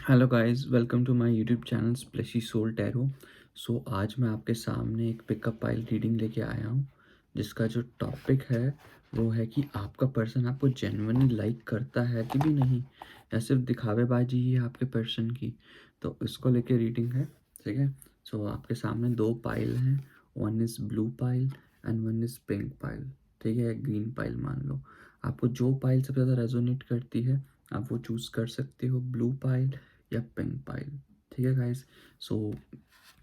Hello guys, welcome to my YouTube channel Splashy Soul Tarot. आज मैं आपके सामने एक पिकअप पाइल रीडिंग लेके आया हूँ, जिसका जो टॉपिक है वो है कि आपका पर्सन आपको जेन्युइनली लाइक करता है कि भी नहीं, या सिर्फ दिखावेबाजी ही है आपके पर्सन की। तो इसको लेके रीडिंग है, ठीक है। आपके सामने दो पाइल हैं, one is blue pile and one is pink pile, ठीक है, ग्रीन पाइल मान लो। आपको जो पाइल सबसे ज़्यादा रेजोनेट करती है आप वो चूज़ कर सकते हो, ब्लू पाइल या पिंक पाइल, ठीक है गाइस। सो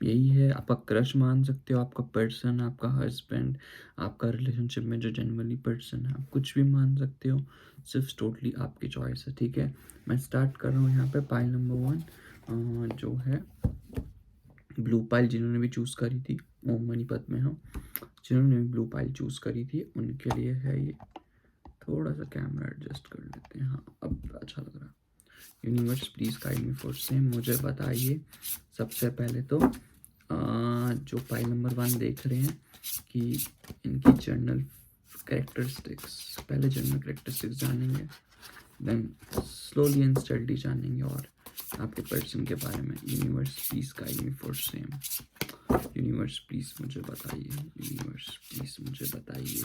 यही है, आपका क्रश मान सकते हो, आपका पर्सन, आपका हस्बैंड, आपका रिलेशनशिप में जो जनरली पर्सन है, आप कुछ भी मान सकते हो, सिर्फ टोटली आपकी चॉइस है, ठीक है। मैं स्टार्ट कर रहा हूँ यहाँ पे पाइल नंबर 1 जो है ब्लू पाइल, जिन्होंने भी चूज़ करी थी, ओम मणिपत में हो, जिन्होंने भी ब्लू पाइल चूज़ करी थी उनके लिए है ये। थोड़ा सा कैमरा एडजस्ट कर लेते हैं, हाँ अब अच्छा लग रहा है। Universe please guide me for same, मुझे बताइए सबसे पहले तो जो पाई नंबर 1 देख रहे हैं कि इनकी जर्नल कैरेक्टरिस्टिक्स, पहले जर्नल कैरेक्टरिस्टिक्स जानेंगे, देन स्लोली एंड स्टडली जानेंगे और आपके पर्सन के बारे में। Universe please guide me for same, universe please मुझे बताइए, यूनिवर्स प्लीज़ मुझे बताइए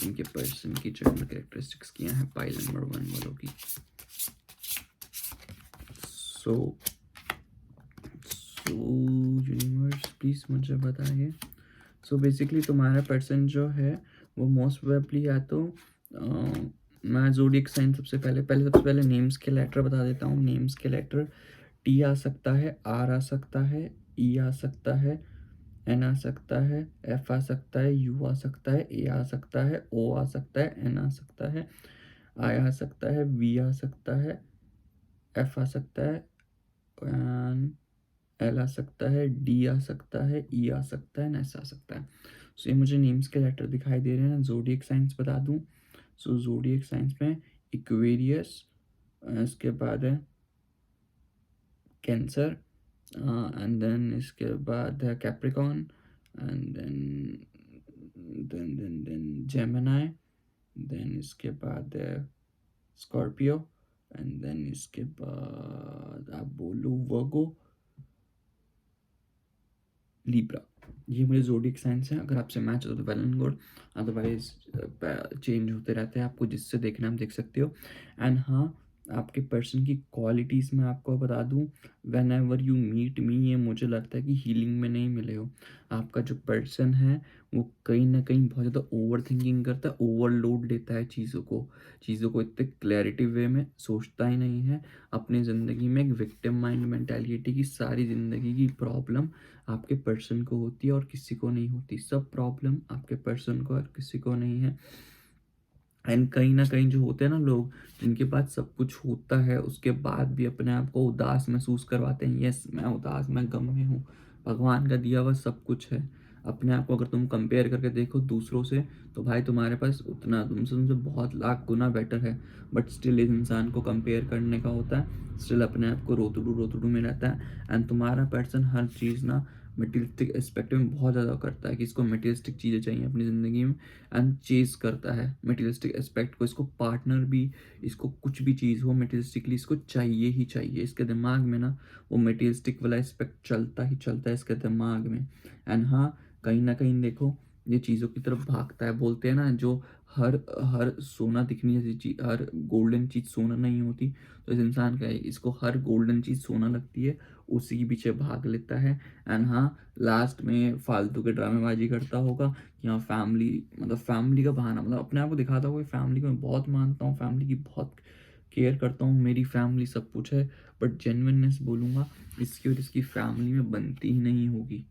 इनके पर्सन की जर्नल कैरेक्टरिस्टिक्स क्या हैं पाइल नंबर 1 वालों की। सो यूनिवर्स प्लीज़ मुझे बताइए। बेसिकली तुम्हारा पर्सन जो है वो मोस्ट प्रोबेबली या तो मैं ज़ोडिएक साइन सबसे पहले नेम्स के लेटर बता देता हूँ। नेम्स के लेटर टी आ सकता है, आर आ सकता है, ई आ सकता है, एन आ सकता है, एफ आ सकता है, यू आ सकता है, ए आ सकता है, ओ आ सकता है, एन आ सकता है, आई आ सकता है, वी आ सकता है, एफ आ सकता है, एल आ सकता है, डी आ सकता है, ई आ सकता है, एस आ सकता है। ये मुझे नेम्स के लेटर दिखाई दे रहे हैं। ज़ोडिएक साइंस बता दूं, ज़ोडिएक साइंस में इक्वेरियस, इसके बाद है कैंसर, एंड देन इसके बाद है Capricorn, and then Gemini, then इसके बाद है स्कॉर्पियो, एंड देन इसके बाद आप बोलो वर्गो, लिब्रा। ये मेरे ज़ोडिएक साइंस है। अगर आपसे मैच हो तो well and good, otherwise change होते रहते हैं, आपको जिससे देखना आप देख सकते हो। एंड हाँ, आपके पर्सन की क्वालिटीज़ मैं आपको बता दूं, whenever you meet me, ये मुझे लगता है कि हीलिंग में नहीं मिले हो। आपका जो पर्सन है वो कहीं ना कहीं बहुत ज़्यादा ओवर थिंकिंग करता है, ओवरलोड लेता है चीज़ों को इतने क्लैरिटी वे में सोचता ही नहीं है। अपनी ज़िंदगी में एक विक्टिम माइंड मेंटालिटी की सारी ज़िंदगी की प्रॉब्लम आपके पर्सन को होती है और किसी को नहीं होती। सब प्रॉब्लम आपके पर्सन को और किसी को नहीं है। एंड कहीं ना कहीं जो होते हैं ना लोग, जिनके पास सब कुछ होता है उसके बाद भी अपने आप को उदास महसूस करवाते हैं, यस मैं उदास, मैं गम में हूँ, भगवान का दिया हुआ सब कुछ है। अपने आप को अगर तुम कंपेयर करके देखो दूसरों से, तो भाई तुम्हारे पास उतना, तुमसे बहुत लाख गुना बेटर है। बट स्टिल इस इंसान को कंपेयर करने का होता है, स्टिल अपने आप को रोतड़ू में रहता है। एंड तुम्हारा पर्सन हर चीज़ ना मटेरियलिस्टिक एस्पेक्ट में बहुत ज़्यादा करता है कि इसको मटेरियलिस्टिक चीज़ें चाहिए अपनी ज़िंदगी में, एंड चेज करता है मटेरियलिस्टिक एस्पेक्ट को। इसको पार्टनर भी, इसको कुछ भी चीज़ हो मटेरियलिस्टिकली इसको चाहिए ही चाहिए। इसके दिमाग में ना वो मटेरियलिस्टिक वाला एस्पेक्ट चलता ही चलता है इसके दिमाग में। एंड हाँ, कहीं ना कहीं देखो ये चीज़ों की तरफ भागता है। बोलते हैं ना, जो हर हर सोना दिखनी जैसी चीज, हर गोल्डन चीज़ सोना नहीं होती। तो इस इंसान का है, इसको हर गोल्डन चीज़ सोना लगती है, उसी के पीछे भाग लेता है। एंड हाँ, लास्ट में फालतू के ड्रामेबाजी करता होगा कि हाँ फैमिली, मतलब फैमिली का बहाना, मतलब अपने आप को दिखाता हुआ फैमिली को मैं बहुत मानता हूँ, फैमिली की बहुत केयर करता हूँ, मेरी फैमिली सब कुछ है। बट जेन्युइननेस बोलूँगा, इसकी और इसकी फैमिली में बनती ही नहीं होगी।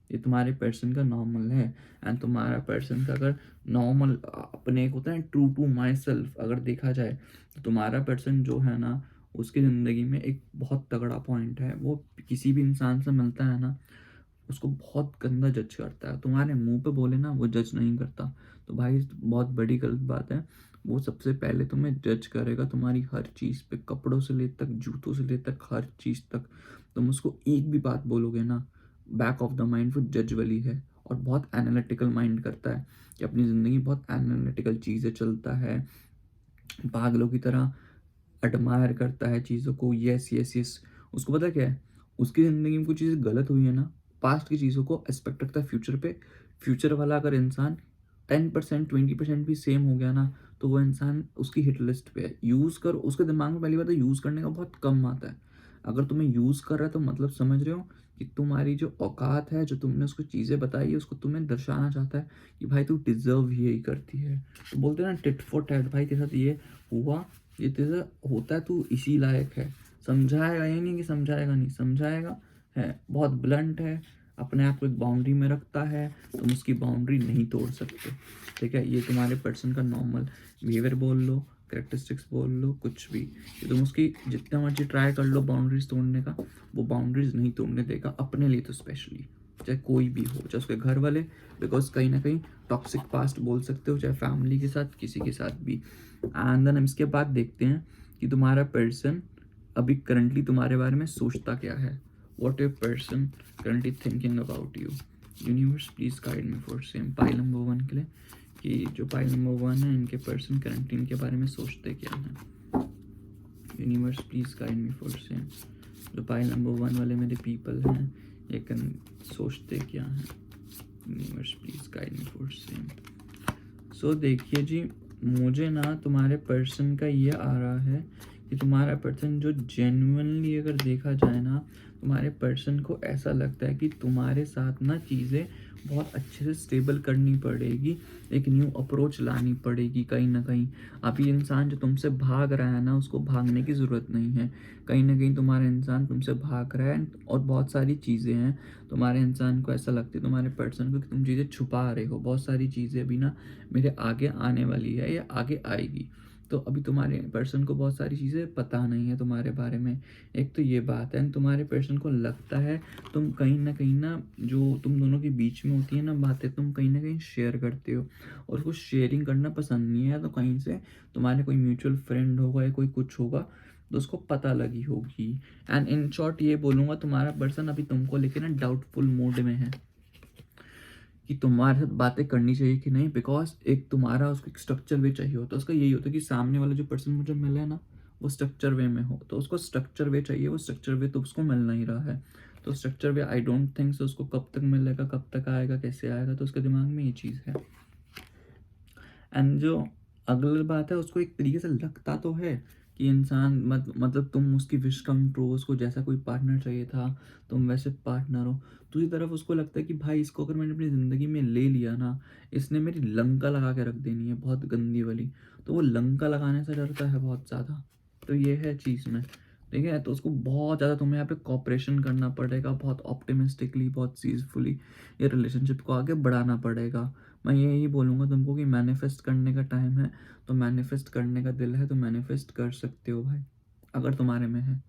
ये तुम्हारे पर्सन का नॉर्मल है। एंड तुम्हारा पर्सन का अगर नॉर्मल अपने एक होता है ट्रू टू माई सेल्फ, अगर देखा जाए तो तुम्हारा पर्सन जो है ना, उसकी ज़िंदगी में एक बहुत तगड़ा पॉइंट है, वो किसी भी इंसान से मिलता है ना उसको बहुत गंदा जज करता है। तुम्हारे मुंह पे बोले ना वो जज नहीं करता, तो भाई बहुत बड़ी गलत बात है। वो सबसे पहले तुम्हें जज करेगा तुम्हारी हर चीज़ पे, कपड़ों से ले तक, जूतों से ले तक, हर चीज़ तक। तुम उसको एक भी बात बोलोगे ना, बैक ऑफ द माइंड वो जज वाली है, और बहुत एनालिटिकल माइंड करता है कि अपनी ज़िंदगी बहुत एनालिटिकल चीज़ें चलता है, पागलों की तरह एडमायर करता है चीज़ों को, यस यस यस, उसको पता क्या है, उसकी ज़िंदगी में कुछ चीज़ें गलत हुई है ना, पास्ट की चीज़ों को एस्पेक्ट रखता है फ्यूचर पे। फ्यूचर वाला अगर इंसान 10% 20% भी सेम हो गया ना, तो वो इंसान उसकी हिट लिस्ट पे है। यूज़ कर उसके दिमाग में पहली बात तो यूज़ करने का बहुत कम आता है। अगर तुम्हें यूज़ कर रहा है तो मतलब समझ रहे हो कि तुम्हारी जो औकात है, जो तुमने उसको चीज़ें बताई है, उसको तुम्हें दर्शाना चाहता है कि भाई तू डिज़र्व यही करती है। तो बोलते हैं ना टिट फॉर टैट, भाई तेरे साथ ये हुआ, ये तेरे साथ होता है, तू इसी लायक है। समझाएगा, ये नहीं कि समझाएगा नहीं, समझाएगा, है, बहुत ब्लंट है, अपने आप को एक बाउंड्री में रखता है, तुम उसकी बाउंड्री नहीं तोड़ सकते। ठीक है, ये तुम्हारे पर्सन का नॉर्मल बिहेवियर बोल लो, करेक्टरिस्टिक्स बोल लो, कुछ भी, कि तुम उसकी जितना मर्जी ट्राई कर लो बाउंड्रीज तोड़ने का, वो बाउंड्रीज नहीं तोड़ने देगा, अपने लिए तो स्पेशली, चाहे कोई भी हो, चाहे उसके घर वाले, बिकॉज कहीं ना कहीं टॉक्सिक पास्ट बोल सकते हो, चाहे फैमिली के साथ, किसी के साथ भी। एंड देन हम इसके बाद देखते हैं कि तुम्हारा पर्सन अभी करंटली तुम्हारे बारे में सोचता क्या है। What your person currently thinking about you. Universe please guide me for same pile number 1 के लिए, कि जो पाइल नंबर 1 है, इनके पर्सन करंटली इनके बारे में सोचते क्या है। Universe please guide me for same, जो पाइल नंबर 1 वाले मेरे पीपल हैं, ये सोचते क्या हैं। Universe please guide me for same. So देखिए जी, मुझे ना तुम्हारे पर्सन का ये आ रहा है कि तुम्हारा पर्सन जो जेन्युइनली अगर देखा जाए ना, तुम्हारे पर्सन को ऐसा लगता है कि तुम्हारे साथ ना चीज़ें बहुत अच्छे से स्टेबल करनी पड़ेगी, एक न्यू अप्रोच लानी पड़ेगी कहीं ना कहीं। अभी इंसान जो तुमसे भाग रहा है ना, उसको भागने की ज़रूरत नहीं है। कहीं ना कहीं तुम्हारा इंसान तुमसे भाग रहा है, और बहुत सारी चीज़ें हैं तुम्हारे इंसान को ऐसा लगती है, तुम्हारे पर्सन को, कि तुम चीज़ें छुपा रहे हो। बहुत सारी चीज़ें अभी ना मेरे आगे आने वाली है या आगे आएगी। तो अभी तुम्हारे पर्सन को बहुत सारी चीज़ें पता नहीं है तुम्हारे बारे में। एक तो ये बात है, तुम्हारे पर्सन को लगता है तुम कहीं ना जो तुम दोनों के बीच में होती है ना बातें, तुम कहीं ना कहीं शेयर करते हो, और उसको शेयरिंग करना पसंद नहीं है। तो कहीं से तुम्हारे कोई म्यूचुअल फ्रेंड होगा या कोई कुछ होगा, तो उसको पता लगी होगी। एंड इन शॉर्ट ये बोलूँगा, तुम्हारा पर्सन अभी तुमको लेके ना डाउटफुल मूड में है कि तुम्हारे साथ बातें करनी चाहिए कि नहीं, बिकॉज एक तुम्हारा उसको एक स्ट्रक्चर वे चाहिए होता है। उसका यही होता है कि सामने वाला जो पर्सन मुझे मिला है ना, वो स्ट्रक्चर वे में हो, तो उसको स्ट्रक्चर वे चाहिए। वो स्ट्रक्चर वे तो उसको मिल नहीं रहा है, तो structure way I don't think so उसको कब तक मिलेगा, कब तक आएगा, कैसे आएगा, तो उसके दिमाग में ये चीज़ है। एंड जो अगली बात है, उसको एक तरीके से लगता तो है कि इंसान मतलब तुम उसकी विश कम ट्रू, उसको जैसा कोई पार्टनर चाहिए था तुम वैसे पार्टनर हो। दूसरी तरफ उसको लगता है कि भाई इसको अगर मैंने अपनी ज़िंदगी में ले लिया ना, इसने मेरी लंका लगा के रख देनी है, बहुत गंदी वाली। तो वो लंका लगाने से डरता है बहुत ज़्यादा। तो ये है चीज़ में, ठीक है। तो उसको बहुत ज़्यादा तुम्हें यहाँ पे कॉपरेशन करना पड़ेगा, बहुत ऑप्टिमिस्टिकली, बहुत चीज़फुली ये रिलेशनशिप को आगे बढ़ाना पड़ेगा। मैं यही बोलूँगा तुमको कि मैनिफेस्ट करने का टाइम है, तो मैनिफेस्ट करने का दिल है तो मैनिफेस्ट कर सकते हो भाई। अगर तुम्हारे में है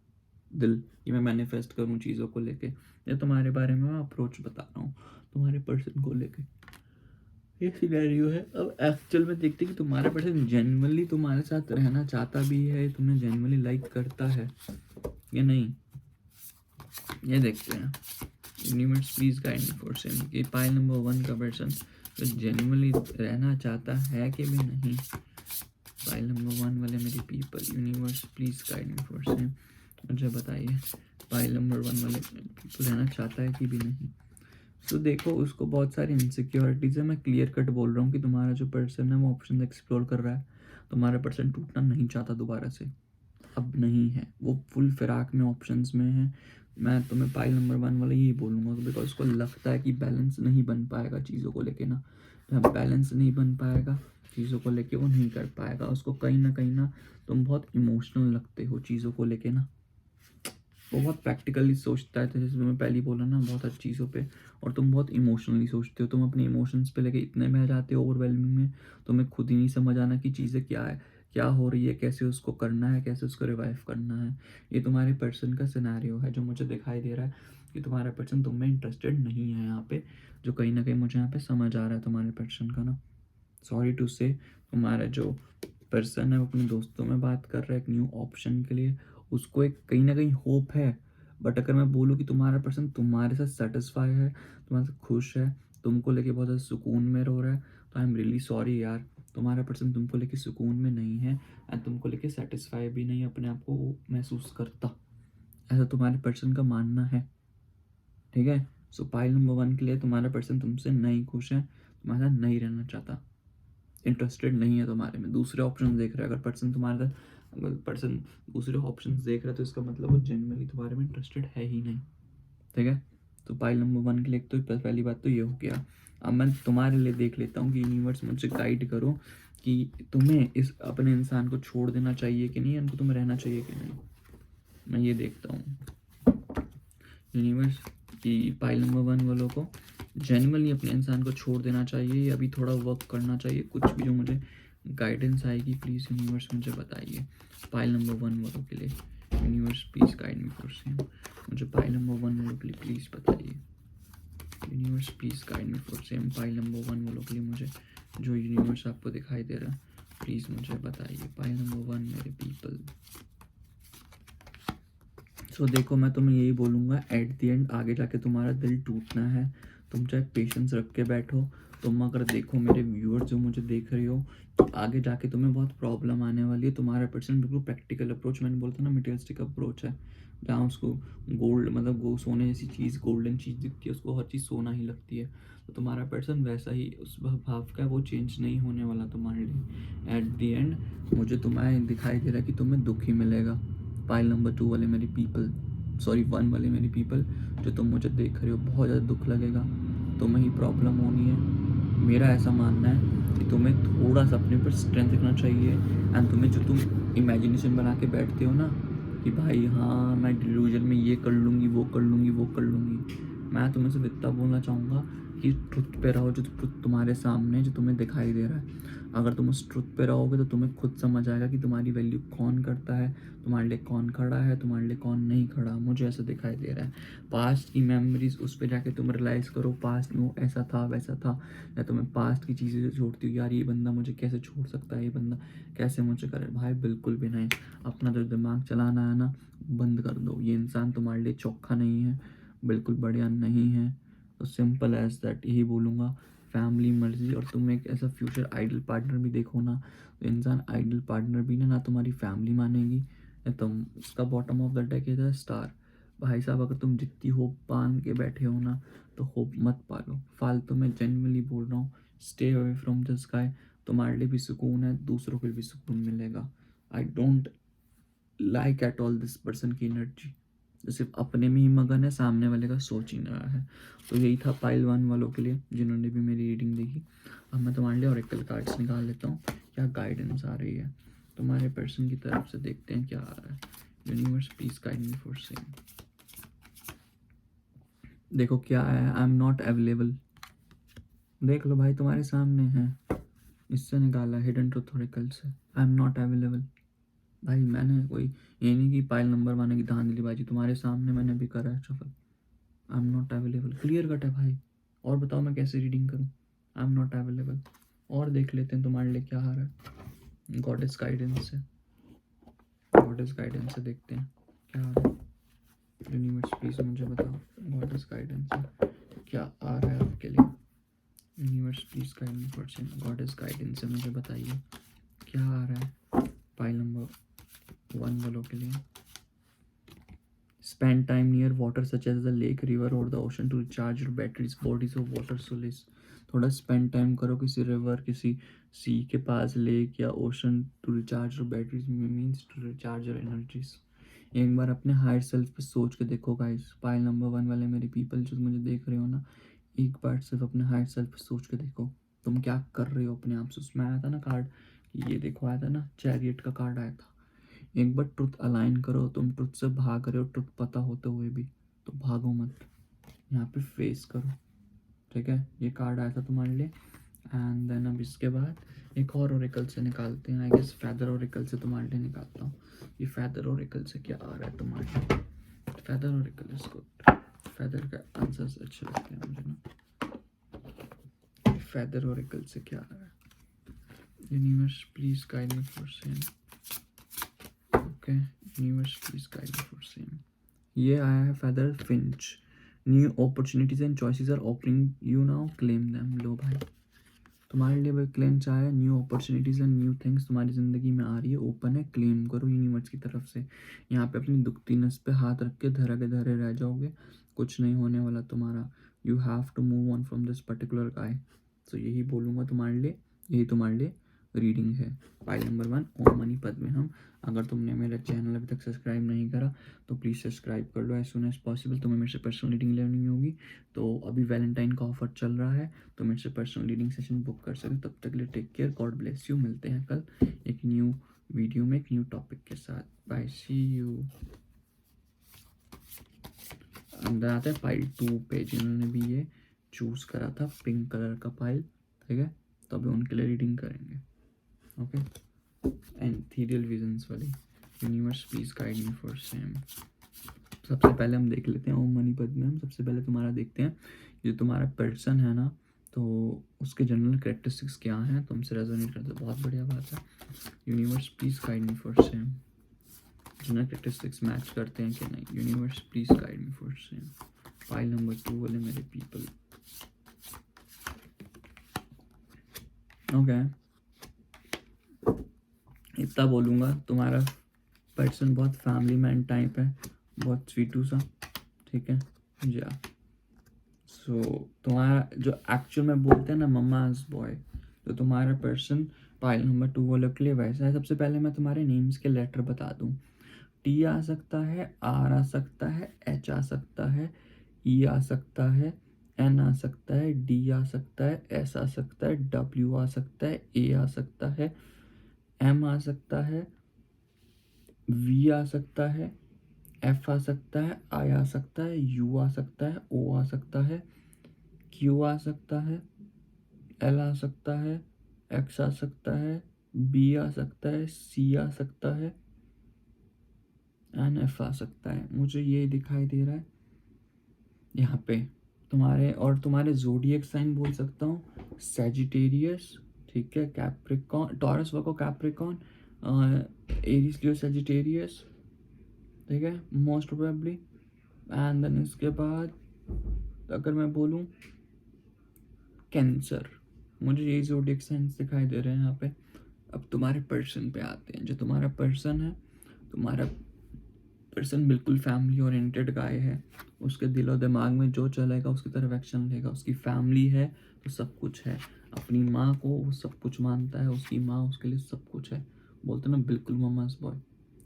दिल कि मैं मैनिफेस्ट करूँ चीज़ों को लेके, या तुम्हारे बारे में मैं अप्रोच बता रहा हूँ तुम्हारे पर्सन को लेके, ये सिनेरियो है। अब एक्चुअल में देखते हैं कि तुम्हारा पर्सन जेन्युइनली तुम्हारे साथ रहना चाहता भी है, तुम्हें जेन्युइनली लाइक करता है या नहीं, ये देखते हैं। Universe please guide me for same, कि पाइल नंबर 1 का पर्सन तो जेन्युइनली रहना चाहता है कि भी नहीं। पाइल नंबर 1 वाले मेरे people, universe please guide me for same, मुझे बताइए पाइल नंबर 1 वाले पीपल रहना चाहता है कि भी नहीं। तो देखो, उसको बहुत सारी इनसिक्योरिटीज़ है। मैं क्लियर कट बोल रहा हूँ कि तुम्हारा जो पर्सन है वो ऑप्शन एक्सप्लोर कर रहा है। तुम्हारा पर्सन टूटना नहीं चाहता दोबारा से, अब नहीं है, वो फुल फिराक में ऑप्शंस में है। मैं तुम्हें पाइल नंबर 1 वाला यही बोलूँगा, बिकॉज उसको लगता है कि बैलेंस नहीं बन पाएगा चीज़ों को लेके ना। जब बैलेंस नहीं बन पाएगा चीज़ों को लेके, वो नहीं कर पाएगा। उसको कहीं ना तुम बहुत इमोशनल लगते हो चीज़ों को लेके ना, वो बहुत प्रैक्टिकली सोचता है। तो जैसे तुम्हें पहले ही बोला ना, बहुत हर चीज़ों पे, और तुम बहुत इमोशनली सोचते हो। तुम अपने इमोशंस पे लेके इतने बह जाते हो ओवरवेलमिंग में, तुम्हें खुद ही नहीं समझ आना कि चीज़ें क्या है, क्या हो रही है, कैसे उसको करना है, कैसे उसको रिवाइव करना है। ये तुम्हारे पर्सन का सिनेरियो है जो मुझे दिखाई दे रहा है कि तुम्हारा पर्सन तुम में इंटरेस्टेड नहीं है यहाँ पे, जो कहीं ना कहीं मुझे यहाँ पे समझ आ रहा है तुम्हारे पर्सन का ना। सॉरी टू से, तुम्हारा जो पर्सन है वो अपने दोस्तों में बात कर रहा है एक न्यू ऑप्शन के लिए। उसको एक कहीं ना कहीं होप है, बट अगर मैं बोलूँ कि तुम्हारा पर्सन तुम्हारे साथ सेटिस्फाई है, तुम्हारे साथ खुश है, तुमको लेके बहुत ज़्यादा सुकून में रो रहा है, तो आई एम रियली सॉरी यार, तुम्हारा पर्सन तुमको लेके सुकून में नहीं है, एंड तुमको लेके सेटिस्फाई भी नहीं अपने आप को वो महसूस करता। ऐसा तुम्हारे पर्सन का मानना है, ठीक है। सो पाइल नंबर 1 के लिए तुम्हारा पर्सन तुमसे नहीं खुश है, तुम्हारे साथ नहीं रहना चाहता, इंटरेस्टेड नहीं है तुम्हारे में, दूसरे ऑप्शन देख रहा है। अगर पर्सन तुम्हारे साथ, अगर पर्सन दूसरे ऑप्शन देख रहा है तो इसका मतलब वो जेन्युइनली तुम्हारे में इंटरेस्टेड है ही नहीं, ठीक है। तो पाइल नंबर 1 के लिए तो पहली बात तो ये हो गया। अब मैं तुम्हारे लिए देख लेता हूँ कि यूनिवर्स मुझसे गाइड करो कि तुम्हें इस अपने इंसान को छोड़ देना चाहिए कि नहीं, इनको तुम्हें रहना चाहिए कि नहीं। मैं ये देखता हूँ यूनिवर्स की पाइल नंबर 1 वालों को जेन्युइनली अपने इंसान को छोड़ देना चाहिए या अभी थोड़ा वर्क करना चाहिए। कुछ भी जो मुझे गाइडेंस आएगी प्लीज़ यूनिवर्स मुझे बताइए। पाइल नंबर 1 वालों के लिए universe please guide me for same. मुझे पाइल नंबर 1 वालों के लिए प्लीज़ बताइए। Universe please guide me for same. Pile number 1 वालों के लिए मुझे जो यूनिवर्स आपको दिखाई दे रहा है प्लीज़ मुझे बताइए। पाइल नंबर 1 मेरे पीपल। सो देखो मैं तुम्हें यही बोलूँगा, एट द एंड आगे जाके तुम्हारा दिल टूटना है, तुम चाहे पेशेंस रख के बैठो। तुम अगर देखो मेरे व्यूअर्स जो मुझे देख रहे हो, तो आगे जाके तुम्हें बहुत प्रॉब्लम आने वाली है। तुम्हारा पर्सन बिल्कुल प्रैक्टिकल अप्रोच, मैंने बोला था ना मटेरियलिस्टिक अप्रोच है, जहाँ उसको गोल्ड मतलब सोने जैसी चीज़, गोल्डन चीज़ दिखती है उसको, हर चीज़ सोना ही लगती है। तो तुम्हारा पर्सन वैसा ही उस भाव का है, वो चेंज नहीं होने वाला तुम्हारे लिए। एट द एंड मुझे तुम्हें दिखाई दे रहा है कि तुम्हें दुख ही मिलेगा। पाइल नंबर 2 वाले मेरे पीपल, सॉरी 1 वाले मेरे पीपल जो तुम मुझे देख रहे हो, बहुत ज़्यादा दुख लगेगा, तुम्हें ही प्रॉब्लम होनी है। मेरा ऐसा मानना है कि तुम्हें थोड़ा सा अपने ऊपर स्ट्रेंथ रखना चाहिए। एंड तुम्हें जो तुम इमेजिनेशन बना के बैठते हो ना कि भाई हाँ मैं डिल्यूजन में ये कर लूँगी, वो कर लूँगी, वो कर लूँगी, मैं तुम्हें सिर्फ इतना बोलना चाहूँगा कि ट्रुथ पे रहो, जो ट्रुथ तुम्हारे सामने जो तुम्हें दिखाई दे रहा है। अगर तुम उस ट्रुथ पे रहोगे तो तुम्हें खुद समझ आएगा कि तुम्हारी वैल्यू कौन करता है, तुम्हारे लिए कौन खड़ा है, तुम्हारे लिए कौन नहीं खड़ा। मुझे ऐसा दिखाई दे रहा है। पास्ट की मेमोरीज उस पर जाके तुम रियलाइज़ करो, पास्ट में वो ऐसा था वैसा था, या तुम्हें पास्ट की चीज़ें जो छोड़ती हो, यार ये बंदा मुझे कैसे छोड़ सकता है, ये बंदा कैसे मुझे करे, भाई बिल्कुल भी नहीं। अपना जो दिमाग चलाना है ना बंद कर दो। ये इंसान तुम्हारे लिए चोखा नहीं है, बिल्कुल बढ़िया नहीं है। तो सिंपल एज दैट यही बोलूँगा। फैमिली मर्जी, और तुम एक ऐसा फ्यूचर आइडल पार्टनर भी देखो ना, तो इंसान आइडल पार्टनर भी ना तुम्हारी फैमिली मानेगी, या तुम उसका बॉटम ऑफ द डेक है स्टार। भाई साहब अगर तुम जितनी होप बांध के बैठे हो ना, तो होप मत पालो फालतू में, जेन्युइनली बोल रहा हूँ। Stay away from this guy. तुम्हारे लिए भी सुकून है, दूसरों को भी सुकून मिलेगा। I don't like at all this person की एनर्जी, जो सिर्फ अपने में ही मगन है, सामने वाले का सोच ही नहीं रहा है। तो यही था पाइल 1 वालों के लिए जिन्होंने भी मेरी रीडिंग देखी। अब मैं तुम्हारे लिए ऑरेकल कार्ड्स निकाल लेता हूँ, क्या गाइडेंस आ रही है तुम्हारे पर्सन की तरफ से, देखते हैं क्या आ रहा है। Universe please guide me for same. देखो क्या है, आई एम नॉट अवेलेबल। देख लो भाई तुम्हारे सामने है, इससे निकाला हिडन ट्रुथ ऑरेकल से, आई एम नॉट अवेलेबल। भाई मैंने कोई ये नहीं कि पाइल नंबर 1 की धांधलीबाजी, तुम्हारे सामने मैंने भी करा है सफल। I am not available, clear cut है भाई। और बताओ मैं कैसे रीडिंग करूँ, आई एम नॉट अवेलेबल। और देख लेते हैं तुम्हारे लिए क्या आ रहा है गॉडेस गाइडेंस से। गॉडेस गाइडेंस से देखते हैं क्या आ रहा है। यूनिवर्स प्लीज मुझे बताओ गॉडेस गाइडेंस से क्या आ रहा है आपके लिए। Universe please guide me for same. Goddess guidance से मुझे बताइए क्या आ रहा है पाइल नंबर 1 वालों के लिए। Spend time near water such as the lake, river or the ocean to recharge your batteries. Bodies of water solace. थोड़ा स्पेंड टाइम करो किसी रिवर, किसी सी के पास, लेक या ocean, to recharge your batteries means to recharge your energies. एक बार अपने हायर सेल्फ पे सोच के देखो गाइस। पाइल नंबर 1 वाले मेरे पीपल जो मुझे देख रहे हो ना, एक बार सिर्फ अपने हायर सेल्फ पे सोच के देखो तुम क्या कर रहे हो अपने आप से। उसमें आया था ना कार्ड, ये देखो आया था ना, चैरियट का कार्ड आया था। एक बार ट्रुथ अलाइन करो, तुम ट्रुथ से भाग रहे हो, ट्रुथ पता होते हुए भी, तो भागो मत, यहाँ पे फेस करो, ठीक है। ये कार्ड आया था तुम्हारे लिए। एंड देन अब इसके बाद एक और ओरेकल से निकालते हैं, आई गेस फैदर ओरेकल से तुम्हारे लिए निकालता हूँ। ये फैदर ओरेकल से क्या आ रहा है तुम्हारे लिए। Feather Oracle is good, feather का आंसर अच्छे लगते हैं मुझे ना। फैदर ओरेकल से क्या आ रहा है। Universe please guide me for same. Okay universe please guide me for same. ये आया है feather finch. New opportunities and choices are opening you now, claim them. लो भाई तुम्हारे लिए भाई क्लेंच आया, new opportunities and new things तुम्हारी ज़िंदगी में आ रही है, ओपन है, क्लेम करो यूनिवर्स की तरफ से। यहाँ पे अपनी दुखती नस पे हाथ रख के धरे रह जाओगे, कुछ नहीं होने वाला तुम्हारा। You have to move on from this particular guy. तो यही बोलूँगा तुम्हारे लिए, यही तुम्हारे लिए रीडिंग है। पाइल नंबर 1, ओम मनी पद्मे हम। अगर तुमने मेरा चैनल अभी तक सब्सक्राइब नहीं करा तो प्लीज़ सब्सक्राइब कर लो एज सुन एज पॉसिबल। तुम्हें मेरे से पर्सनल रीडिंग लेनी होगी तो अभी वैलेंटाइन का ऑफर चल रहा है, तो मेरे से पर्सनल रीडिंग सेशन बुक कर सकते। तब तक के लिए take care, God bless you. मिलते हैं कल एक न्यू वीडियो में एक न्यू टॉपिक के साथ। Bye, see you. अंदर आते हैं पाइल 2 पे, जिन्होंने भी ये चूज़ करा था पिंक कलर का पाइल, ठीक है, तो अभी उनके लिए रीडिंग करेंगे। ओके, एंथीरियल विजन्स वाली। Universe please guide me for same. सबसे पहले हम देख लेते हैं ओम मनी पद में। हम सबसे पहले तुम्हारा देखते हैं, जो तुम्हारा पर्सन है ना, तो उसके जनरल कैरेक्टरिस्टिक्स क्या हैं, तुमसे रेजोनेट करते, बहुत बढ़िया बात है। Universe please guide me for same. General characteristics match करते हैं कि नहीं? Universe please guide me for same. File number 2 वाले मेरे पीपल। ओके, इतना बोलूँगा, तुम्हारा पर्सन बहुत फैमिली मैन टाइप है, बहुत स्वीटू सा, ठीक है जा। सो तुम्हारा जो एक्चुअल में बोलते हैं ना ममाज बॉय, तो तुम्हारा पर्सन पाइल नंबर 2 वालों के लिए वैसा है। सबसे पहले मैं तुम्हारे नेम्स के लेटर बता दूं। टी आ सकता है, आर आ सकता है, एच आ सकता है, ई आ सकता है, एन आ सकता है, डी आ सकता है, एस आ सकता है, डब्ल्यू आ सकता है, ए आ सकता है, एम आ सकता है, वी आ सकता है, एफ आ सकता है, आई आ सकता है, यू आ सकता है, ओ आ सकता है, क्यू आ सकता है, एल आ सकता है, एक्स आ सकता है, बी आ सकता है, सी आ सकता है, एन एफ आ सकता है। मुझे ये दिखाई दे रहा है यहाँ पे तुम्हारे, और तुम्हारे जोडिएक साइन बोल सकता हूँ सैजिटेरियस, ठीक है, Capricorn, Taurus Virgo Capricorn, Aries Leo Sagittarius, ठीक है, मोस्ट प्रोबेबली। एंड देन इसके बाद अगर मैं बोलूँ कैंसर, मुझे यही जोडिएक साइंस दिखाई दे रहे हैं यहाँ पे। अब तुम्हारे पर्सन पे आते हैं। जो तुम्हारा पर्सन है, तुम्हारा पर्सन बिल्कुल फैमिली ओरिएंटेड गाय है। उसके दिलो दिमाग में जो चलेगा उसकी तरफ एक्शन लेगा। उसकी फैमिली है तो सब कुछ है। अपनी माँ को वो सब कुछ मानता है, उसकी माँ उसके लिए सब कुछ है। बोलते ना बिल्कुल ममास बॉय।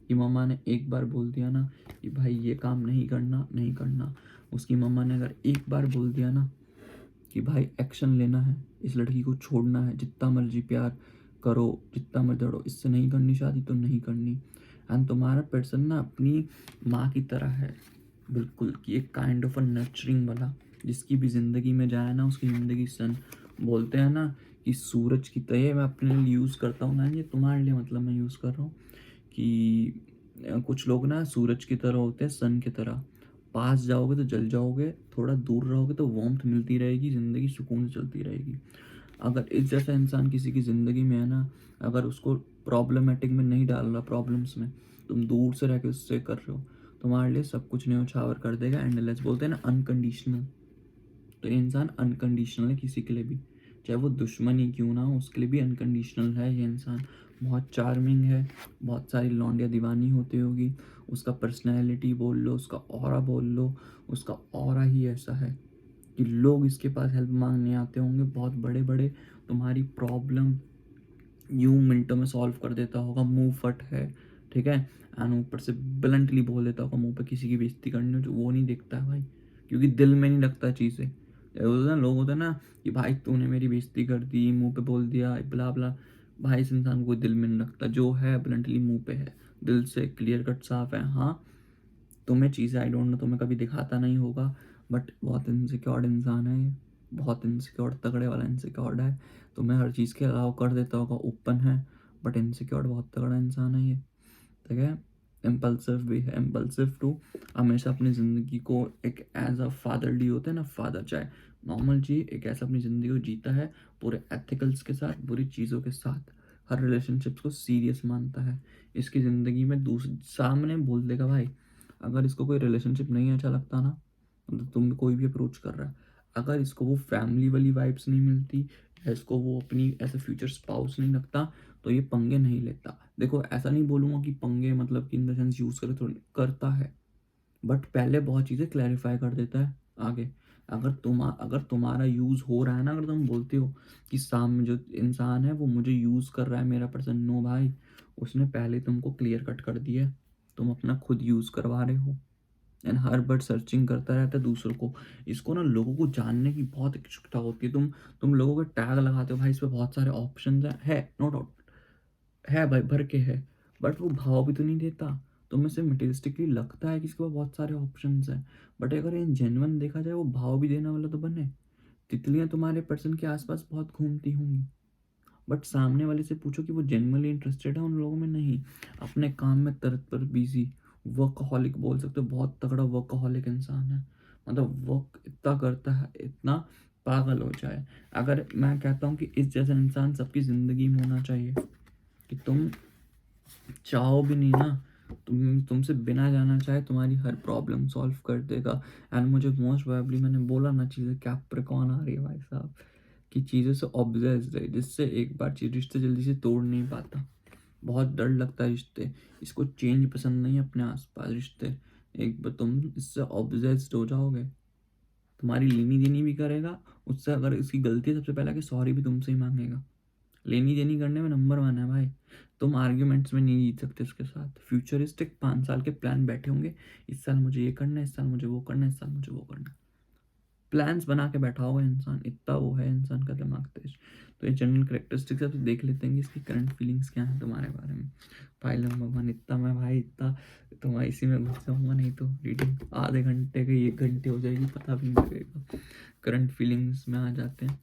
कि मम्मा ने एक बार बोल दिया ना कि भाई ये काम नहीं करना, नहीं करना, उसकी मम्मा ने अगर एक बार बोल दिया ना कि भाई एक्शन लेना है, इस लड़की को छोड़ना है, जितना मर्जी प्यार करो, जितना मर्जी लड़ो, इससे नहीं करनी शादी तो नहीं करनी। एंड तुम्हारा पर्सन ना अपनी माँ की तरह है बिल्कुल, कि एक काइंड ऑफ अ नर्चरिंग वाला। जिसकी भी ज़िंदगी में जाए ना उसकी ज़िंदगी सन। बोलते हैं ना कि सूरज की तरह, मैं अपने लिए यूज़ करता हूँ ना, ये तुम्हारे लिए मतलब मैं यूज़ कर रहा हूँ कि कुछ लोग ना सूरज की तरह होते हैं, सन की तरह। पास जाओगे तो जल जाओगे, थोड़ा दूर रहोगे तो वार्मथ मिलती रहेगी, ज़िंदगी सुकून से चलती रहेगी। अगर इस जैसा इंसान किसी की ज़िंदगी में है ना, अगर उसको प्रॉब्लमेटिक में नहीं डाल रहा, प्रॉब्लम्स में, तुम दूर से रह के उससे कर रहे हो, तुम्हारे लिए सब कुछ न्योछावर कर देगा। एंडलेस बोलते हैं ना अनकंडीशनल, तो ये इंसान अनकंडीशनल है किसी के लिए भी, चाहे वो दुश्मन ही क्यों ना हो, उसके लिए भी अनकंडीशनल है ये इंसान। बहुत चार्मिंग है, बहुत सारी लौंडिया दीवानी होती होगी। उसका पर्सनैलिटी बोल लो, उसका ऑरा बोल लो, उसका ऑरा ही ऐसा है कि लोग इसके पास हेल्प मांगने आते होंगे, बहुत बड़े बड़े। तुम्हारी प्रॉब्लम यूं मिनटों में सॉल्व कर देता होगा, मुंह फट है, ठीक है। एंड ऊपर से ब्लंटली बोल देता होगा, मुंह पे किसी की बेइज्जती करनी हो जो वो नहीं देखता है भाई, क्योंकि दिल में नहीं लगता चीज़ें। लोग होते हैं ना कि भाई तूने मेरी बेइज्जती कर दी, मुंह पे बोल दिया ब्ला ब्ला, भाई इस इंसान को दिल में नहीं लगता। जो है ब्लंटली मुंह पे है, दिल से क्लियर कट साफ है। हाँ, तुम्हें चीज़ें आई डोंट नो तुम्हें कभी दिखाता नहीं होगा, बट बहुत इनसिक्योर्ड इंसान है ये, बहुत इनसिक्योर्ड, तगड़े वाला इनसिक्योर्ड है। तुम्हें हर चीज़ के अलाव कर देता होगा, ओपन है बट इनसिक्योर्ड, बहुत तगड़ा इंसान है ये, ठीक है। इम्पल्सिव भी है, इम्पल्सिव टू, हमेशा अपनी ज़िंदगी को एक एज अ फादर ली होते हैं ना, फादर चाहे नॉर्मल जी, एक ऐसा अपनी ज़िंदगी को जीता है पूरे एथिकल्स के साथ, बुरी चीज़ों के साथ, हर रिलेशनशिप्स को सीरियस मानता है। इसकी ज़िंदगी में दूसरे सामने बोल देगा भाई, अगर इसको कोई रिलेशनशिप नहीं अच्छा लगता ना, तो तुम कोई भी अप्रोच कर रहा है, अगर इसको वो फैमिली वाली वाइब्स नहीं मिलती, या इसको वो अपनी ऐसे फ्यूचर स्पाउस नहीं लगता, तो ये पंगे नहीं लेता। देखो ऐसा नहीं बोलूँगा कि पंगे मतलब कि इन द सेंस यूज़ करे, थोड़ी करता है, बट पहले बहुत चीज़ें क्लैरिफाई कर देता है आगे। अगर तुम्हारा यूज़ हो रहा है ना, अगर तुम बोलते हो कि सामने जो इंसान है वो मुझे यूज़ कर रहा है, मेरा पर्सन, नो भाई, उसने पहले तुमको क्लियर कट कर दिया है, तुम अपना खुद यूज़ करवा रहे हो। एंड हर बार सर्चिंग करता रहता है दूसरों को। इसको ना लोगों को जानने की बहुत इच्छुकता होती है। तुम लोगों के टैग लगाते हो भाई, इस पे बहुत सारे ऑप्शन है, नो डाउट है भाई, भर के है, बट वो भाव भी तो नहीं देता। तुम्हें से मटेरियलिस्टिकली लगता है कि इसके पास बहुत सारे ऑप्शंस हैं, बट अगर इन जेन्युइन देखा जाए, वो भाव भी देने वाला तो बने। तितलियां तुम्हारे पर्सन के आसपास बहुत घूमती होंगी, बट सामने वाले से पूछो कि वो जेन्युइनली इंटरेस्टेड है उन लोगों में, नहीं। अपने काम में तरत पर बिजी, वर्कaholic बोल सकते हो, बहुत तगड़ा वर्कaholic इंसान है, मतलब वर्क इतना करता है, इतना पागल हो जाए। अगर मैं कहता हूँ कि इस जैसा इंसान सबकी ज़िंदगी में होना चाहिए, कि तुम चाहो भी नहीं ना, तुमसे बिना जाना चाहे तुम्हारी हर प्रॉब्लम सॉल्व कर देगा। एंड मुझे मोस्ट प्रोबेबली, मैंने बोला ना, चीज़ें कैप्रिकॉर्न आ रही है भाई साहब, कि चीज़ों से ऑब्सेस्ड है, जिससे एक बार चीज रिश्ते जल्दी से तोड़ नहीं पाता। बहुत डर लगता है रिश्ते, इसको चेंज पसंद नहीं है अपने आसपास रिश्ते। एक बार तुम इससे ऑब्सेस्ड हो जाओगे, तुम्हारी लेनी देनी भी करेगा उससे। अगर इसकी गलती है, सबसे पहले कि सॉरी भी तुमसे ही मांगेगा। लेनी देनी करने में नंबर वन है भाई। तुम आर्ग्यूमेंट्स में नहीं जीत सकते उसके साथ। फ्यूचरिस्टिक 5 साल के प्लान बैठे होंगे, इस साल मुझे ये करना है, इस साल मुझे वो करना है, इस साल मुझे वो करना है, प्लान्स बना के बैठा होगा इंसान, इतना वो है इंसान का दिमाग तेज। तो ये जनरल करेक्टरिस्टिक्स है, तो देख लेते हैं कि इसकी करंट फीलिंग्स क्या है तुम्हारे बारे में। फाइल भगवान, इतना मैं भाई, इतना तुम्हारा इसी में घुस जाऊंगा, नहीं तो रीडिंग आधे घंटे की 1 घंटे हो जाएगी, पता भी नहीं लगेगा। करंट फीलिंग्स में आ जाते हैं।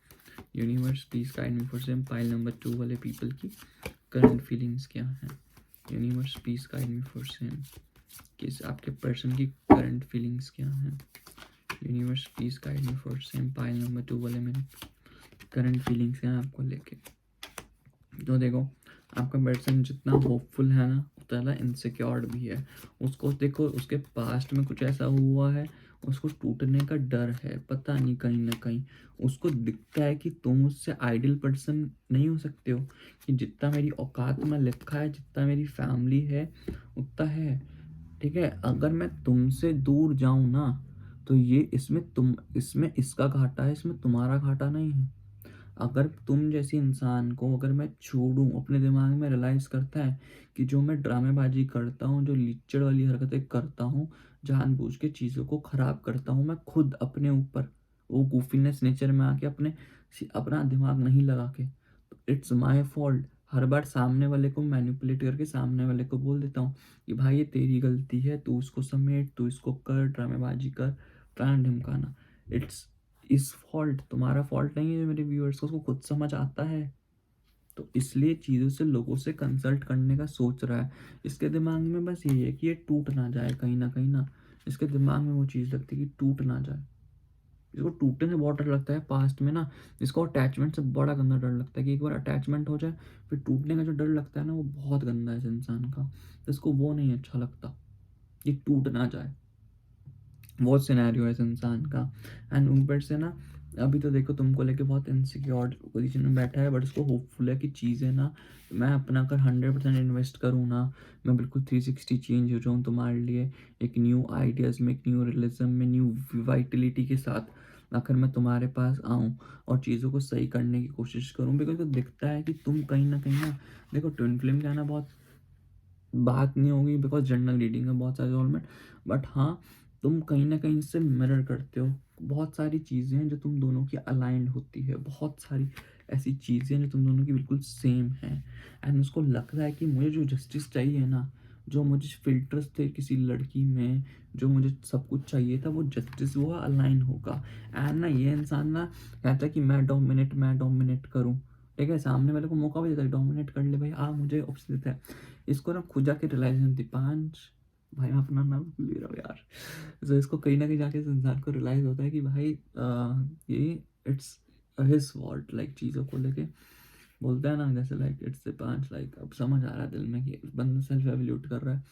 Universe please guide me for same, pile number 2 वाले पीपल की करंट फीलिंग्स क्या है। Universe please guide me for same, किस आपके पर्सन की करंट फीलिंग्स क्या है। Universe please guide me for same, pile number 2 वाले मेरे करंट फीलिंग्स हैं आपको लेके। तो देखो, आपका पर्सन जितना होपफुल है ना, उतना इनसिक्योर्ड भी है। उसको देखो, उसके पास्ट में कुछ ऐसा हुआ है, उसको टूटने का डर है, पता नहीं कहीं ना कहीं। उसको दिखता है कि तुम उससे आइडियल पर्सन नहीं हो सकते हो, कि जितना मेरी औकात में लिखा है, जितना मेरी फैमिली है उतना है, ठीक है। अगर मैं तुमसे दूर जाऊं ना, तो ये इसमें इसका घाटा है, इसमें तुम्हारा घाटा नहीं है। अगर तुम जैसे इंसान को अगर मैं छोड़ूं, अपने दिमाग में रियलाइज करता है कि जो मैं ड्रामेबाजी करता हूँ, जो लीचड़ वाली हरकतें करता हूँ, जानबूझ के चीज़ों को खराब करता हूँ, मैं खुद अपने ऊपर वो गूफीनेस नेचर में आके अपना दिमाग नहीं लगा के, तो इट्स माई फॉल्ट। हर बार सामने वाले को मैनिपुलेट करके सामने वाले को बोल देता हूँ कि भाई ये तेरी गलती है, तू उसको समेट, तू इसको कर, ड्रामेबाजी कर, प्राण ढिमकाना। इट्स इस फॉल्ट, तुम्हारा फॉल्ट नहीं है। मेरे व्यूअर्स को उसको खुद समझ आता है, तो इसलिए चीज़ों से, लोगों से कंसल्ट करने का सोच रहा है। इसके दिमाग में बस यही है कि ये टूट ना जाए कहीं ना कहीं ना। इसके दिमाग में वो चीज़ लगती है कि टूट ना जाए। इसको टूटने से बहुत डर लगता है पास्ट में ना। इसको अटैचमेंट से बड़ा गंदा डर लगता है, कि एक बार अटैचमेंट हो जाए, फिर टूटने का जो डर लगता है ना, वो बहुत गंदा है इस इंसान का। तो इसको वो नहीं अच्छा लगता कि टूट ना जाए, वो सिनेरियो है इस इंसान का। एंड ऊपर से ना, अभी तो देखो तुमको लेके बहुत इनसिक्योर पोजीशन में बैठा है, बट उसको होपफुल है कि चीज़ें ना, मैं अपना अगर 100% इन्वेस्ट करूँ ना, मैं बिल्कुल 360 चेंज हो जाऊँ तुम्हारे लिए, एक न्यू आइडियाज़ में, एक न्यू रियलिज्म में, न्यू वाइटलिटी के साथ अगर मैं तुम्हारे पास आऊँ और चीज़ों को सही करने की कोशिश करूँ। बिकॉज तो दिखता है कि तुम कहीं ना, देखो ट्विन फ्लेम का ना बहुत बात नहीं होगी, बिकॉज जनरल रीडिंग है, बहुत सारे सोलमेट, बट हाँ, तुम कहीं ना कहीं से मिरर करते हो। बहुत सारी चीज़ें हैं जो तुम दोनों की अलाइंड होती है, बहुत सारी ऐसी चीज़ें हैं जो तुम दोनों की बिल्कुल सेम है। एंड उसको लगता है कि मुझे जो जस्टिस चाहिए ना, जो मुझे फिल्टर्स थे किसी लड़की में, जो मुझे सब कुछ चाहिए था, वो जस्टिस वो अलाइन होगा। एंड ना ये इंसान ना कहता है कि मैं डोमिनेट करूँ, ठीक है। सामने वाले को मौका भी देता है, डोमिनेट कर ले भाई, मुझे ऑप्शन देता है। इसको ना खुद जाके रियलाइजेशन थी, पांच भाई, मैं अपना नाम भूल रहा हूँ यार। तो इसको कहीं ना कहीं जाके इस इंसान को रियलाइज होता है कि भाई ये इट्स हिज फॉल्ट, लाइक चीज़ों को लेके बोलता है ना, जैसे लाइक इट्स द पांच, लाइक अब समझ आ रहा है दिल में कि बंदा सेल्फ एवल्यूट कर रहा है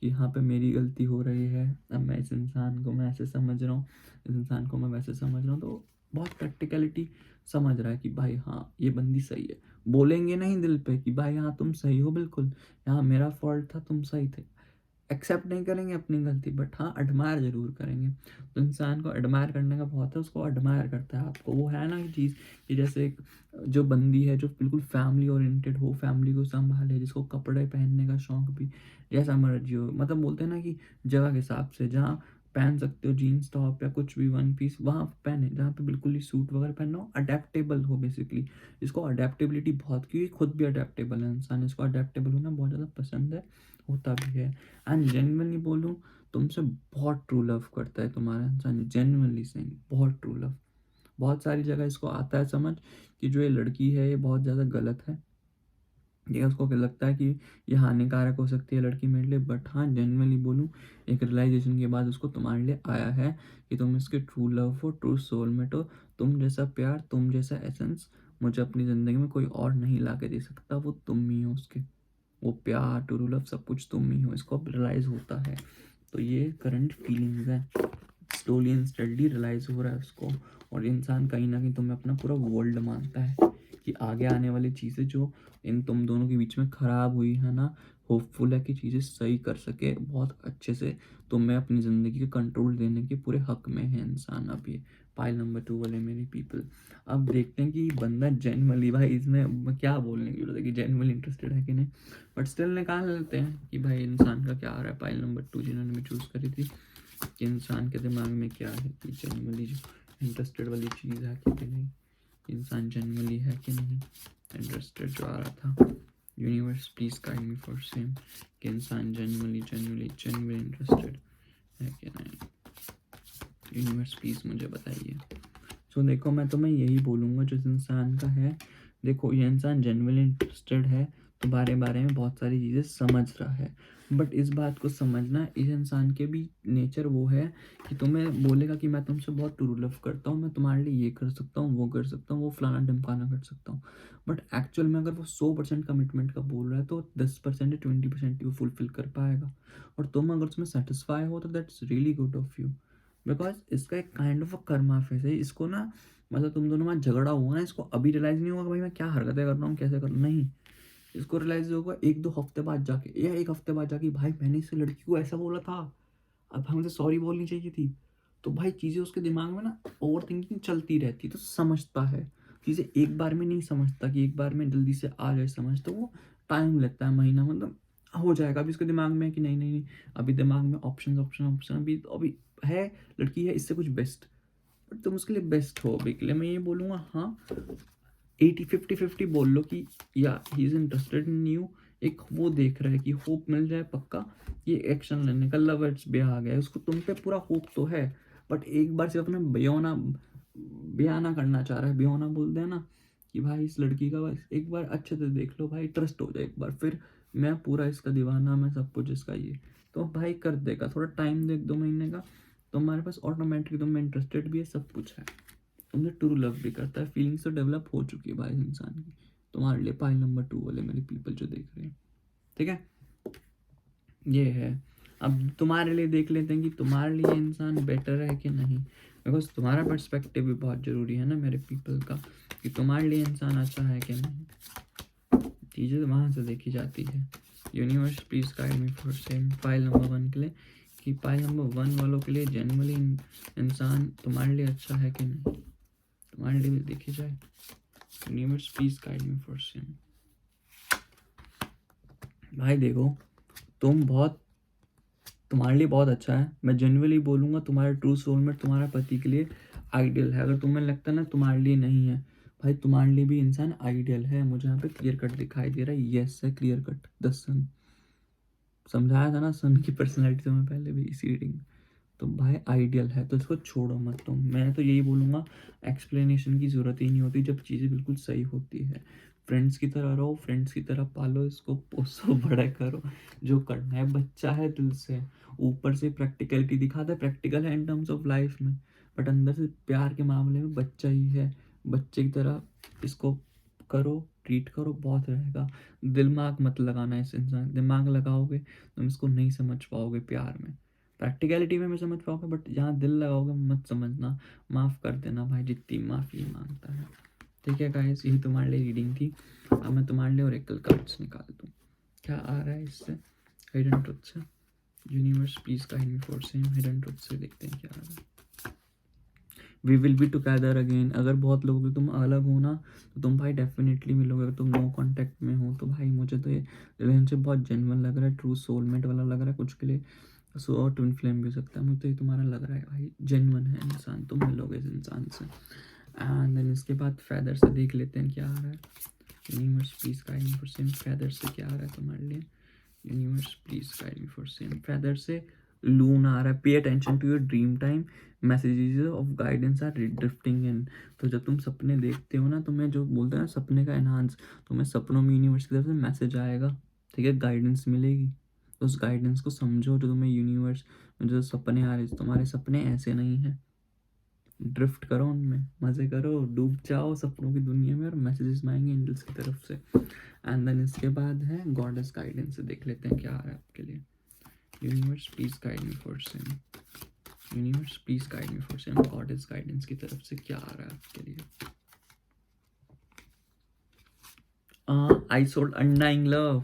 कि यहाँ पे मेरी गलती हो रही है। अब मैं इस इंसान को मैं ऐसे समझ रहा हूँ, इस इंसान को मैं वैसे समझ रहा हूँ, तो बहुत प्रैक्टिकलिटी समझ रहा है कि भाई हाँ, ये बंदी सही है। बोलेंगे नहीं दिल पे कि भाई हाँ, तुम सही हो बिल्कुल, यहाँ मेरा फ़ॉल्ट था, तुम सही थे। एक्सेप्ट नहीं करेंगे अपनी गलती, बट हाँ, एडमायर ज़रूर करेंगे। तो इंसान को एडमायर करने का बहुत है, उसको एडमायर करता है आपको। वो है ना कि चीज़ कि जैसे एक जो बंदी है जो बिल्कुल फैमिली ओरिएंटेड हो, फैमिली को सँभाले, जिसको कपड़े पहनने का शौक भी जैसा मर्ज़ी हो। मतलब बोलते हैं ना कि जगह के हिसाब से, जहाँ पहन सकते हो जीन्स टॉप या कुछ भी वन पीस, वहाँ पहने। जहाँ पे बिल्कुल ही सूट वगैरह पहनना हो, अडेप्टेबल हो बेसिकली। इसको अडेप्टेबिलिटी बहुत, क्योंकि खुद भी अडेप्टेबल है इंसान, इसको अडेप्टेबल होना बहुत ज़्यादा पसंद है, होता भी है। एंड जेन्युइनली बोलूँ, तुमसे बहुत ट्रू लव करता है तुम्हारा इंसान, जेन्युइनली सेइंग, बहुत ट्रू लव। बहुत सारी जगह इसको आता है समझ कि जो ये लड़की है ये बहुत ज़्यादा गलत है, ये उसको क्या लगता है कि ये हानिकारक हो सकती है लड़की मेरे लिए। बट हाँ, जेन्युइनली बोलूँ, एक रियलाइजेशन के बाद उसको तुम्हारे लिए आया है कि तुम इसके ट्रू लव हो, ट्रू सोलमेट हो। तुम जैसा प्यार, तुम जैसा एसेंस मुझे अपनी ज़िंदगी में कोई और नहीं ला के दे सकता, वो तुम ही हो उसके। वो प्यार, ट्रू लव, सब कुछ तुम ही हो, इसको अब रियलाइज़ होता है। तो ये करंट फीलिंग्स है, स्लोली एंड स्टडली रियलाइज हो रहा है उसको। और इंसान कहीं ना कहीं तुम्हें अपना पूरा वर्ल्ड मानता है कि आगे आने वाली चीज़ें जो इन तुम दोनों के बीच में ख़राब हुई है ना, होपफुल है कि चीज़ें सही कर सके बहुत अच्छे से। तुम्हें अपनी ज़िंदगी का कंट्रोल देने के पूरे हक में है इंसान। अब ये पाइल नंबर 2 वाले मेरी पीपल, अब देखते हैं कि बंदा जेन्युइनली, भाई इसमें क्या बोलने की जरूरत है कि जेन्युइनली इंटरेस्टेड है कि नहीं, बट स्टिल निकाल लेते हैं कि भाई इंसान का क्या आ रहा है। पाइल नंबर 2 जिन्होंने भी चूज़ करी थी, कि इंसान के दिमाग में क्या है, कि जेन्युइनली जो इंटरेस्टेड वाली चीज़ है कि नहीं, इंसान जेन्युइनली है कि नहीं इंटरेस्टेड, जो आ रहा था। Universe please guide me for same, कि इंसान जेन्युइनली इंटरेस्टेड है कि नहीं। यूनिवर्स प्लीज मुझे बताइए। सो देखो, मैं तुम्हें यही बोलूँगा जो इस इंसान का है। देखो, ये इंसान जेन्युइनली इंटरेस्टेड है, तुम्हारे बारे में बहुत सारी चीज़ें समझ रहा है। बट इस बात को समझना, इस इंसान के भी नेचर वो है कि तुम्हें बोलेगा कि मैं तुमसे बहुत ट्रू लव करता हूँ, मैं तुम्हारे लिए ये कर सकता हूँ, वो कर सकता हूँ, वो फलाना ढिमकाना कर सकता हूँ। बट एक्चुअल में अगर वो 100% कमिटमेंट का बोल रहा है तो 10% या 20% ही वो फुलफिल कर पाएगा। और तुम अगर उसमें सेटिस्फाई हो तो that's really good of you. Because इसका एक kind of a Karma face है। इसको ना, मतलब तुम दोनों में झगड़ा हुआ ना, इसको अभी रियलाइज़ नहीं होगा कि भाई मैं क्या हरकतें कर रहा हूँ, कैसे कर रहा हूँ, नहीं। इसको रियलाइज़ होगा 1-2 हफ्ते बाद जाके, या 1 हफ्ते बाद जाके, भाई मैंने इस लड़की को ऐसा बोला था, अब भाई मुझे सॉरी बोलनी चाहिए थी। तो भाई चीज़ें उसके दिमाग में ना ओवर थिंकिंग चलती रहती है, तो समझता है चीज़ें। एक बार में नहीं समझता कि एक बार में जल्दी से आ जाए समझ, तो वो टाइम लगता है, महीना, मतलब हो जाएगा। अभी उसके दिमाग में है कि नहीं नहीं नहीं, अभी दिमाग में ऑप्शन ऑप्शन ऑप्शन, अभी है, लड़की है, इससे कुछ बेस्ट। बट तुम उसके लिए बेस्ट हो अभी के लिए, मैं ये बोलूँगा हाँ, 80-50-50 बोल लो कि या he is interested in you. एक वो देख रहा है कि होप मिल जाए पक्का, ये एक्शन लेने का, लवर्स भी आ गया है उसको, तुम पे पूरा होप तो है। बट एक बार सिर्फ अपने बयाना करना चाह रहा है, बयाना बोलते हैं ना, कि भाई इस लड़की का बस एक बार अच्छे से देख लो भाई, ट्रस्ट हो जाए एक बार, फिर मैं पूरा इसका दीवाना, मैं सब कुछ इसका ये। तो भाई कर देगा, थोड़ा टाइम दे, 2 महीने का, तुम्हारे पास ऑटोमेटिकली तुम इंटरेस्टेड भी है, सब कुछ है, तुमसे ट्रू लव भी करता है, फीलिंग्स तो डेवलप हो चुकी है भाई इंसान की तुम्हारे लिए। पाइल नंबर 2 वाले मेरे पीपल जो देख रहे हैं, ठीक है, ये है। अब तुम्हारे लिए देख लेते हैं कि तुम्हारे लिए इंसान बेटर है कि नहीं, बिकॉज तुम्हारा पर्सपेक्टिव भी बहुत ज़रूरी है ना मेरे पीपल का, कि तुम्हारे लिए इंसान अच्छा है कि नहीं। चीज़ें तो वहाँ से देखी जाती है। Universe please guide me for same pile number 1 के लिए, कि पाइल नंबर 1 वालों के लिए जेन्युइनली इंसान तुम्हारे लिए अच्छा है कि नहीं, तुम्हारे लिए भी देखी जाए। Universe please guide me for same. भाई देखो, तुम बहुत, तुम्हारे लिए बहुत अच्छा है, मैं जेन्युइनली बोलूँगा, तुम्हारा ट्रू सोलमेट तुम्हारा पति के लिए आइडियल है। अगर तुम्हें लगता है ना तुम्हारे लिए नहीं है, भाई तुम्हारे लिए भी इंसान आइडियल है। मुझे यहाँ पे क्लियर कट दिखाई दे रहा है, यस है क्लियर कट, द सन। समझाया था ना सन की पर्सनैलिटी तुम्हें पहले भी इसी रीडिंग में। तो भाई आइडियल है, तो इसको छोड़ो मत तुम। मैं तो यही बोलूँगा, एक्सप्लेनेशन की ज़रूरत ही नहीं होती जब चीज़ें बिल्कुल सही होती है। फ्रेंड्स की तरह रहो, फ्रेंड्स की तरह पालो इसको, पोसो, बड़ा करो, जो करना है। बच्चा है दिल से, ऊपर से प्रैक्टिकलिटी दिखाता है, प्रैक्टिकल है इन टर्म्स ऑफ लाइफ में, बट अंदर से प्यार के मामले में बच्चा ही है। बच्चे की तरह इसको करो, ट्रीट करो, बहुत रहेगा। दिमाग मत लगाना इस इंसान, दिमाग लगाओगे तुम इसको नहीं समझ पाओगे प्यार में। प्रैक्टिकलिटी में समझ पाओगे, बट जहाँ दिल लगाओगे मत समझना, माफ़ कर देना भाई, जितनी माफ़ी मांगता है। ठीक है गाइस, यही तुम्हारे लिए रीडिंग थी। अब मैं तुम्हारे लिए ओरेकल कार्ड्स निकाल दूँ, क्या आ रहा है इससे, हिडन ट्रुथ से। Universe please guide me for same, hidden truth से देखते हैं क्या आ रहा है। We will be together again. अगर बहुत लोगों के तुम अलग हो ना, तो तुम भाई डेफिनेटली मिलोगे। अगर तुम नो कांटेक्ट में हो तो भाई मुझे तो ये रिलेशनशिप बहुत जेन्युइन लग रहा है, ट्रू सोलमेट वाला लग रहा है कुछ के लिए। सो और ट्विन फ्लेम भी हो सकता है, मुझे तो ये तुम्हारा लग रहा है भाई जेन्युइन है इंसान, तुम मिलोगे इस इंसान से। एंड देन इसके बाद फेदर से देख लेते हैं क्या आ रहा है। Universe please guide me for same, feather से क्या आ रहा है तुम्हारे लिए। Universe please guide me for same, feather से लून आ रहा है। Pay attention to your dream time, messages of guidance are drifting in. तो जब तुम सपने देखते हो ना, तो मैं जो बोलते हैं ना सपने का एनहांस, तुम्हें सपनों में यूनिवर्स की तरफ से मैसेज आएगा, ठीक है, गाइडेंस मिलेगी। तो उस गाइडेंस को समझो, जो तुम्हें यूनिवर्स में जो सपने आ रहे हैं, तुम्हारे सपने ऐसे नहीं हैं। ड्रिफ्ट करो उनमें, मजे करो, डूब जाओ सपनों की दुनिया में, और मैसेजेस आएंगे एंजल्स की तरफ से। एंड देन इसके बाद है गॉडेस गाइडेंस से देख लेते हैं क्या आ रहा है आपके लिए। Universe please guide me for same, universe please guide me for same, goddess guidance की तरफ से क्या आ रहा है आपके लिए। I sold undying love.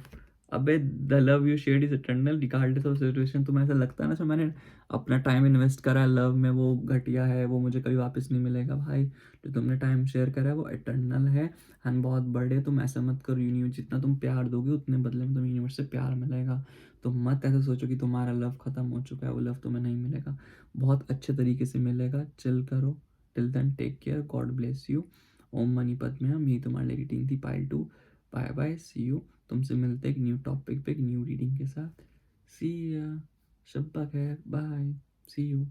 अबे the love you shared is eternal regardless of situation. तुम्हें ऐसा लगता है ना, जो मैंने अपना टाइम इन्वेस्ट करा है लव में, वो घटिया है, वो मुझे कभी वापस नहीं मिलेगा भाई। जो तुमने टाइम शेयर करा है वो इटर्नल है एंड बहुत बड़े। तुम ऐसा मत करो, यूनिवर्स जितना तुम प्यार दोगे उतने बदले में तुम्हें यूनिवर्स से प्यार मिलेगा। तो मत ऐसा सोचो कि तुम्हारा लव खत्म हो चुका है, वो लव तुम्हें नहीं मिलेगा, बहुत अच्छे तरीके से मिलेगा। चिल करो। Till then take care, God bless you. ओम मनी पद्मे हम, यही तुम्हारी रीडिंग थी part 2। Bye bye, see you. तुमसे मिलते हैं एक न्यू टॉपिक पे, एक न्यू रीडिंग के साथ। सी या, शब्बा खैर, बाय, सी यू।